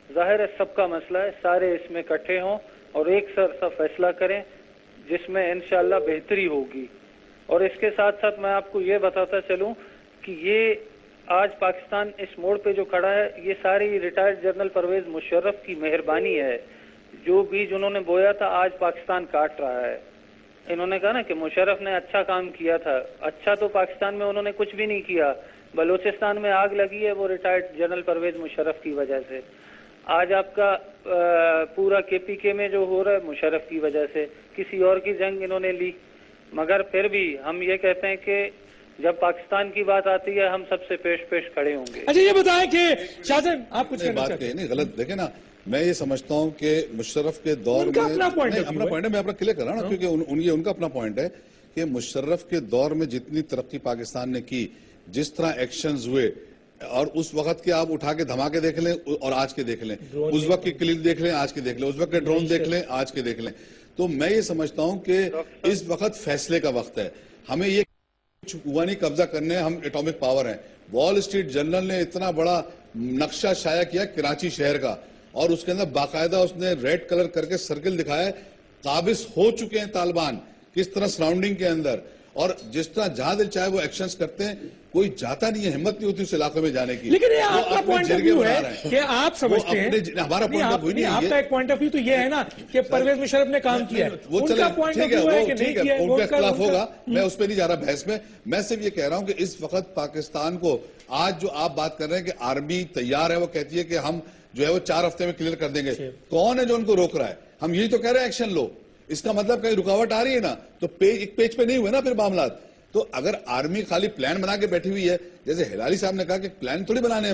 ظاہر ہے سب کا مسئلہ ہے. سارے اس میں اکٹھے ہوں اور ایک سا فیصلہ کریں جس میں انشاءاللہ بہتری ہوگی. اور اس کے ساتھ ساتھ میں آپ کو یہ بتاتا چلوں کہ یہ آج پاکستان اس موڑ پہ جو کھڑا ہے یہ ساری ریٹائرڈ جنرل پرویز مشرف کی مہربانی ہے. جو بیج انہوں نے بویا تھا آج پاکستان کاٹ رہا ہے. انہوں نے کہا نا کہ مشرف نے اچھا کام کیا تھا، اچھا تو پاکستان میں انہوں نے کچھ بھی نہیں کیا. بلوچستان میں آگ لگی ہے وہ ریٹائرڈ جنرل پرویز مشرف کی وجہ سے. آج آپ کا پورا کے پی کے میں جو ہو رہا ہے مشرف کی وجہ سے. کسی اور کی جنگ انہوں نے لی، مگر پھر بھی ہم یہ کہتے ہیں کہ جب پاکستان کی بات آتی ہے ہم سب سے پیش کھڑے ہوں گے. اچھا یہ بتائیں کہ شاہجہان آپ کچھ کہنا چاہتے ہیں؟ نہیں غلط دیکھیں نا، میں یہ سمجھتا ہوں کہ مشرف کے دور میں اپنا پوائنٹ ہے، میں اپنا کلیئر کر رہا ہوں نا، کیونکہ یہ ان کا اپنا پوائنٹ ہے کہ مشرف کے دور میں جتنی ترقی پاکستان نے کی، جس طرح ایکشنز ہوئے، اور اس وقت کے آپ اٹھا کے دھماکے دیکھ لیں اور آج کے دیکھ لیں، اس وقت کی کلید دیکھ لیں آج کے دیکھ لیں، اس وقت کے ڈرون دیکھ لیں آج کے دیکھ لیں. تو میں یہ سمجھتا ہوں کہ اس وقت فیصلے کا وقت ہے. ہمیں یہ ہوا نہیں قبضہ کرنے، ہم ایٹامک پاور ہیں. وال اسٹریٹ جرنل نے اتنا بڑا نقشہ شائع کیا کراچی شہر کا، اور اس کے اندر باقاعدہ اس نے ریڈ کلر کر کے سرکل دکھایا ہے قابض ہو چکے ہیں طالبان کس طرح سراؤنڈنگ کے اندر، اور جس طرح جہاں دل چاہے وہ ایکشنز کرتے ہیں. کوئی جاتا نہیں ہے، ہمت نہیں ہوتی اس علاقے میں جانے کی. لیکن یہ آپ کا پوائنٹ آف ویو ہے کہ آپ سمجھتے ہیں، ہمارا پوائنٹ آف ویو نہیں ہے. آپ کا ایک پوائنٹ آف ویو تو یہ ہے نا کہ پرویز مشرف نے کام کیا ہے، ان کا پوائنٹ آف ویو ہے کہ نہیں کیا ہے، ان کا اختلاف ہوگا. میں اس پہ نہیں جا رہا بحث میں. میں صرف یہ کہہ رہا ہوں کہ اس وقت پاکستان کو آج جو آپ بات کر رہے ہیں کہ آرمی تیار ہے، وہ کہتی ہے کہ ہم جو ہے وہ 4 ہفتے میں کلیئر کر دیں گے. کون ہے جو ان کو روک رہا ہے؟ ہم یہی تو کہہ رہے ہیں ایکشن لو. اس کا مطلب کہیں رکاوٹ آ رہی ہے نا تو ایک پیج پہ نہیں ہوئے نا پھر معاملات. تو اگر آرمی خالی پلان بنا کے بیٹھی ہوئی ہے، جیسے ہلالی صاحب نے کہا کہ پلان تھوڑی بنانے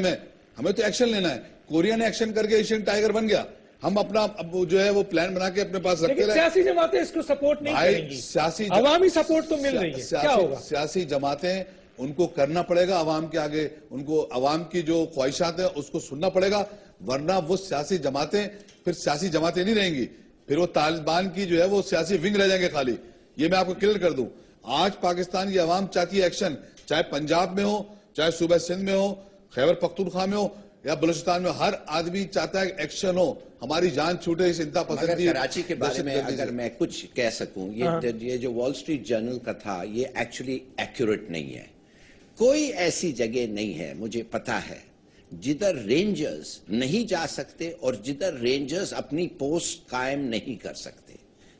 ہمیں تو ایکشن لینا ہے. کوریا نے ایکشن کر کے ایشین ٹائیگر بن گیا. ہم اپنا جو ہے وہ پلان بنا کے اپنے پاس رکھتے رہے. سیاسی جماعتیں اس کو سپورٹ نہیں کریں گی، عوامی سپورٹ تو مل رہی ہے. کیا ہوگا؟ سیاسی جماعتیں ان کو کرنا پڑے گا عوام کے آگے، ان کو عوام کی جو خواہشات ہیں اس کو سننا پڑے گا، ورنہ وہ سیاسی جماعتیں پھر سیاسی جماعتیں نہیں رہیں گی. پھر وہ طالبان کی جو ہے وہ سیاسی ونگ رہ جائیں گے خالی. یہ میں آپ کو کلیئر کر دوں. آج پاکستان کی عوام چاہتی ہے ایکشن، چاہے پنجاب میں ہو، چاہے صوبہ سندھ میں ہو، خیبر پختونخوا میں ہو یا بلوچستان میں. ہر آدمی چاہتا ہے ایکشن ہو، ہماری جان چھوٹے اس انتہا پسندی. کراچی کے بارے میں اگر میں کچھ کہہ سکوں، یہ جو وال اسٹریٹ جرنل کا تھا یہ ایکچولی ایکوریٹ نہیں ہے. کوئی ایسی جگہ نہیں ہے مجھے پتا ہے جدھر رینجرز نہیں جا سکتے اور جدھر رینجرز اپنی پوسٹ قائم نہیں کر سکتے.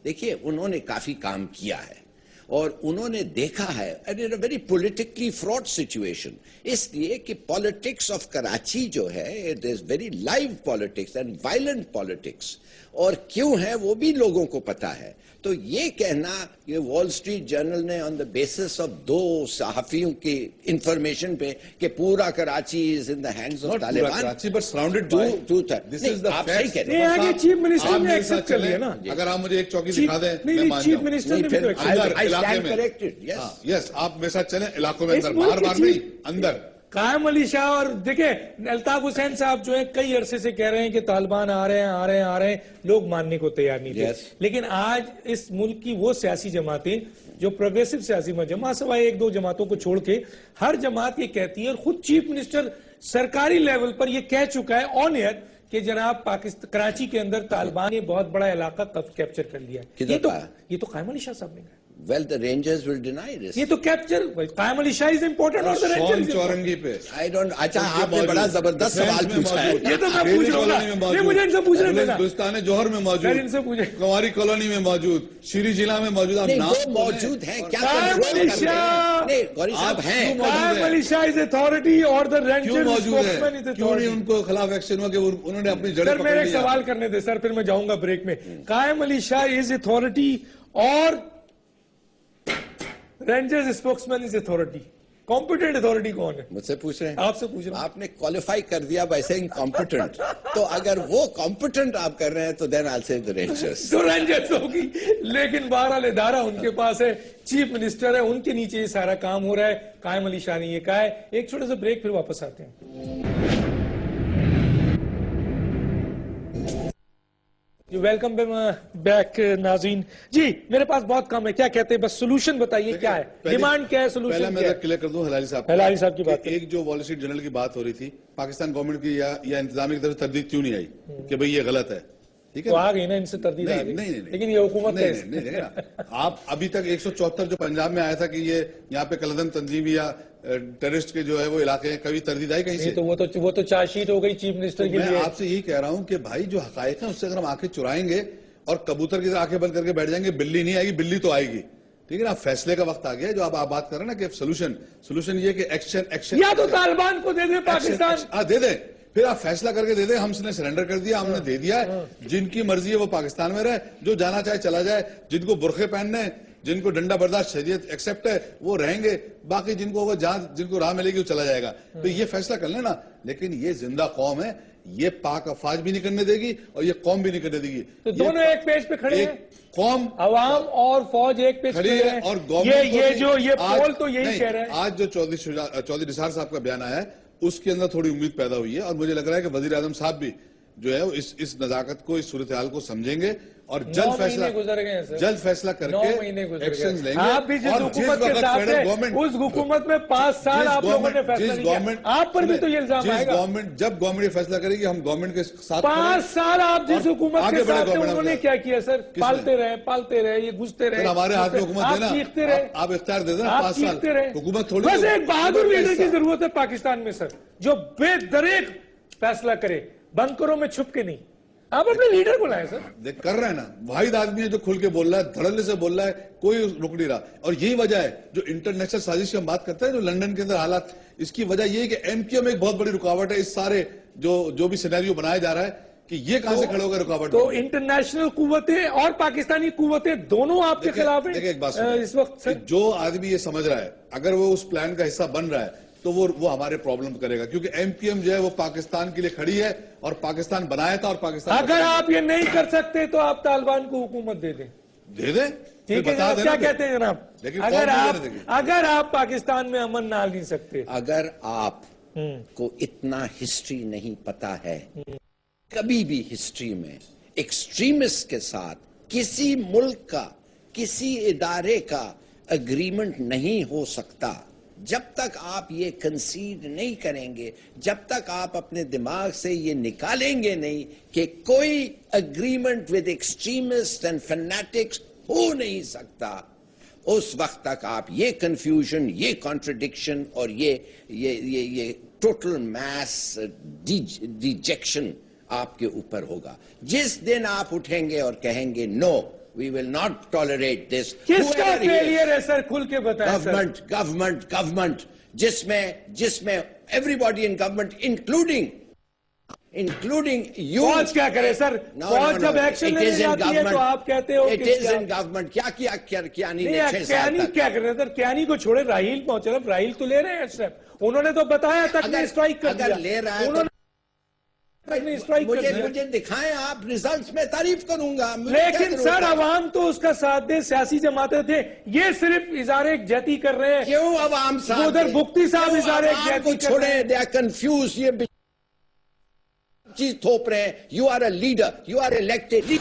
دیکھیے انہوں نے کافی کام کیا ہے اور انہوں نے دیکھا ہے ویری پولیٹیکلی فراڈ سچویشن، اس لیے کہ پالیٹکس آف کراچی جو ہے it is very live politics and violent politics, اور کیوں ہے وہ بھی لوگوں کو پتا ہے. تو یہ کہنا یہ وال اسٹریٹ جرنل نے آن دا بیسس آف 2 صحافیوں کی انفارمیشن پہ کہ پورا کراچی از ان دا ہینڈز آف طالبان، آپ صحیح کہہ رہے ہیں. چیف منسٹر نے ایکسپٹ کر لیا نا. اگر آپ مجھے ایک چوکی دکھا دیں میں مان چیف جاؤں. منسٹر نے بھی تو ایکسپٹ کیا. یس آپ میرے ساتھ چلیں علاقوں میں اندر، باہر باہر نہیں اندر. قائم علی شاہ اور دیکھیں الطاف حسین صاحب جو ہیں کئی عرصے سے کہہ رہے ہیں کہ طالبان آ رہے ہیں، لوگ ماننے کو تیار نہیں تھے. لیکن آج اس ملک کی وہ سیاسی جماعتیں جو پروگریسو سیاسی جماعت سوائے 1-2 جماعتوں کو چھوڑ کے ہر جماعت یہ کہتی ہے، اور خود چیف منسٹر سرکاری لیول پر یہ کہہ چکا ہے آن ایئر کہ جناب کراچی کے اندر طالبان نے بہت بڑا علاقہ کیپچر کر لیا. یہ تو قائم علی شاہ صاحب نے کہا. Well, the Rangers will deny this. یہ تو کیپچر قائم علی شاہ از امپورٹنٹ اور شون چورنگی پہ I don't. اچھا آپ نے بڑا زبردست سوال پوچھا ہے. یہ تو میں پوچھ رہا ہوں. مجھے ان سے پوچھنے دینا. ہندوستان جوہر میں موجود، ان سے پوچھیں. کنواری کالونی میں موجود، شیری ضلع میں موجود. آپ نہیں وہ نام موجود ہیں کیا قائم علی شاہ. نہیں غوری صاحب ہیں. قائم علی شاہ از اتھارٹی اور دا کیوں رینجر موجود ہے؟ اسپوکسمین از کیوں نہیں ان کو خلاف ایکشن ہوا کہ انہوں نے اپنی جڑیں سر پکڑ میرے ایک لیا؟ سوال کرنے دے سر، پھر میں جاؤں گا بریک میں. قائم علی شاہ از اتھارٹی اور rangers spokesman is authority. Competent authority کون ہے؟ مجھ سے پوچھ رہے ہیں. آپ سے پوچھ رہا ہوں. آپ نے کوالیفائی کر دیا بائی سیئنگ کمپیٹنٹ، تو اگر وہ کمپیٹنٹ آپ کر رہے ہیں تو دین آل سے دی رینجرز. تو رینجرز ہوگی، لیکن بہرحال ادارہ ان کے پاس ہے، چیف منسٹر ہے، ان کے نیچے یہ سارا کام ہو رہا ہے. قائم علی شاہ نے یہ کہا ہے. ایک چھوٹے سے بریک پھر واپس آتے ہیں. ویلکم بیک ناظرین. جی میرے پاس بہت کم ہے، کیا کہتے ہیں؟ بس سولوشن بتائیے کیا ہے، ڈیمانڈ کیا ہے، پہلے سولوشن میں کیا ہے؟ کلیئر کر دوں ہلالی صاحب ہلالی صاحب کی بات. ایک جو وال اسٹریٹ جرنل کی بات ہو رہی تھی، پاکستان گورنمنٹ کی یا انتظامیہ کی طرف سے تردید کیوں نہیں آئی کہ بھئی یہ غلط ہے؟ ٹھیک ہے تو آ گئی نا ان سے تردید آ گئی. نہیں لیکن یہ حکومت ہے. نہیں آپ ابھی تک 174 جو پنجاب میں آیا تھا کہ یہ یہاں پہ کلدم تنظیم یا ٹیررسٹ کے جو ہے وہ علاقے ہیں، کبھی تردید آئی کہیں سے؟ تو وہ تو چارج شیٹ ہو گئی چیف منسٹر کے میں لیے. آپ سے یہی کہہ رہا ہوں کہ بھائی جو حقائق ہیں اس سے اگر ہم آنکھیں چرائیں گے اور کبوتر کی طرح آنکھیں بند کر کے بیٹھ جائیں گے، بلی نہیں آئے گی، بلی تو آئے گی. ٹھیک ہے نا؟ فیصلے کا وقت آ گیا ہے. جو آپ بات کر رہے ہیں نا کہ سولوشن یہ کہ ایکشن یا تو طالبان کو دے دیں پاکستان، دے دیں، پھر آپ فیصلہ کر کے دے دیں. ہم نے سرنڈر کر دیا، ہم نے دے دیا ہے. جن کی مرضی ہے وہ پاکستان میں رہے، جو جانا چاہے چلا جائے. جن کو برقعے پہننے، جن کو ڈنڈا برداشت شریعت ایکسپٹ ہے وہ رہیں گے، باقی جن کو راہ ملے گی وہ چلا جائے گا. تو یہ فیصلہ کر لینا. لیکن یہ زندہ قوم ہے، یہ پاک افواج بھی نہیں کرنے دے گی اور یہ قوم بھی نہیں کرنے دے گی. تو دونوں ایک پیج پہ کھڑے ہیں، قوم عوام اور فوج ایک پیج کھڑی پہ ہے. اور گورنمنٹ یہ پول تو یہی کہہ رہے ہیں. آج جو چودھری نثار صاحب کا بیان آیا ہے اس کے اندر تھوڑی امید پیدا ہوئی ہے، اور مجھے لگ رہا ہے کہ وزیر اعظم صاحب بھی جو ہے اس نزاکت کو، اس صورتحال کو سمجھیں گے اور جلد فیصلہ کر کے ایکشنز لیں گے. آپ بھی جس حکومت کے ساتھ ہیں اس حکومت میں 5 سال آپ لوگوں نے فیصلہ نہیں کیا. آپ پر بھی تو یہ الزام آئے گا. جب گورنمنٹ یہ فیصلہ کرے گی ہم گورنمنٹ کے ساتھ 5 سال آپ جس حکومت کے ساتھ ہیں انہوں نے کیا کیا سر؟ پالتے رہے، یہ گھستے رہے. ہمارے ہاتھ میں حکومت دینا، سیکھتے رہے، آپ اختیار دے دینا. 5 سال حکومت تھوڑی. بس ایک بہادر لیڈر کی ضرورت ہے پاکستان میں سر، جو بے دریغ فیصلہ کرے، بنکروں میں چھپ کے نہیں. آپ اپنے لیڈر کو لائیں سر. کر رہے ہیں نا، واحد آدمی ہے جو کھل کے بول رہا ہے، دھڑلے سے بول رہا ہے، کوئی رک نہیں رہا. اور یہی وجہ ہے جو انٹرنیشنل سازش کی ہم بات کرتے ہیں، جو لندن کے اندر حالات، اس کی وجہ یہ ہے کہ MQ میں ایک بہت بڑی رکاوٹ ہے. اس سارے جو بھی سینیریو بنایا جا رہا ہے کہ یہ کہاں سے کھڑے ہوگا رکاوٹ. تو انٹرنیشنل قوتیں اور پاکستانی قوتیں دونوں آپ کے خلاف ہیں. دیکھیں ایک بات اس وقت جو آدمی یہ سمجھ رہا ہے اگر وہ اس پلان کا حصہ بن رہا ہے تو وہ ہمارے پرابلم کرے گا، کیونکہ MPM جو ہے وہ پاکستان کے لیے کھڑی ہے اور پاکستان بنایا تھا. اور پاکستان اگر آپ یہ نہیں کر سکتے تو آپ طالبان کو حکومت دے دیں. ٹھیک ہے جناب، کیا کہتے ہیں جناب؟ اگر آپ پاکستان میں امن نہ لا سکتے، اگر آپ کو اتنا ہسٹری نہیں پتا ہے، کبھی بھی ہسٹری میں ایکسٹریمسٹ کے ساتھ کسی ملک کا، کسی ادارے کا اگریمنٹ نہیں ہو سکتا. جب تک آپ یہ کنسیڈ نہیں کریں گے، جب تک آپ اپنے دماغ سے یہ نکالیں گے نہیں کہ کوئی agreement with extremist and fanatics ہو نہیں سکتا، اس وقت تک آپ یہ کنفیوژن، یہ کانٹرڈکشن اور یہ ٹوٹل میس ڈیجیکشن آپ کے اوپر ہوگا. جس دن آپ اٹھیں گے اور کہیں گے نو وی ول ناٹ ٹالریٹ دس. کس کا فیلئر ہے سر؟ کھل کے بتائیں سر. گورنمنٹ جس میں every body in government including you. فوج کیا کرے سر؟ فوج جب ایکشن لینے جاتی ہے تو آپ کہتے ہو اٹ از ان گورنمنٹ. کیا کیانی نے 6 سال تک کیا کر رہے ہیں سر؟ کیانی کو چھوڑے، راہیل پہنچے، راہیل تو لے رہے ہیں اسٹیپ. انہوں نے تو بتایا تک نہیں اسٹرائک کر دیا. اگر لے رہا ہے مجھے دکھائیں آپ ریزلٹس میں تعریف کروں گا. لیکن سر عوام تو اس کا ساتھ دے، سیاسی جماعتیں تھے. یہ صرف اظہار یکجہتی کر رہے ہیں. کیوں عوام صاحب ادھر بھکتی صاحب اظہار یکجہتی کر رہے ہیں. They are confused. یہ چیز تھوپ رہے ہیں. You are a leader, you are elected.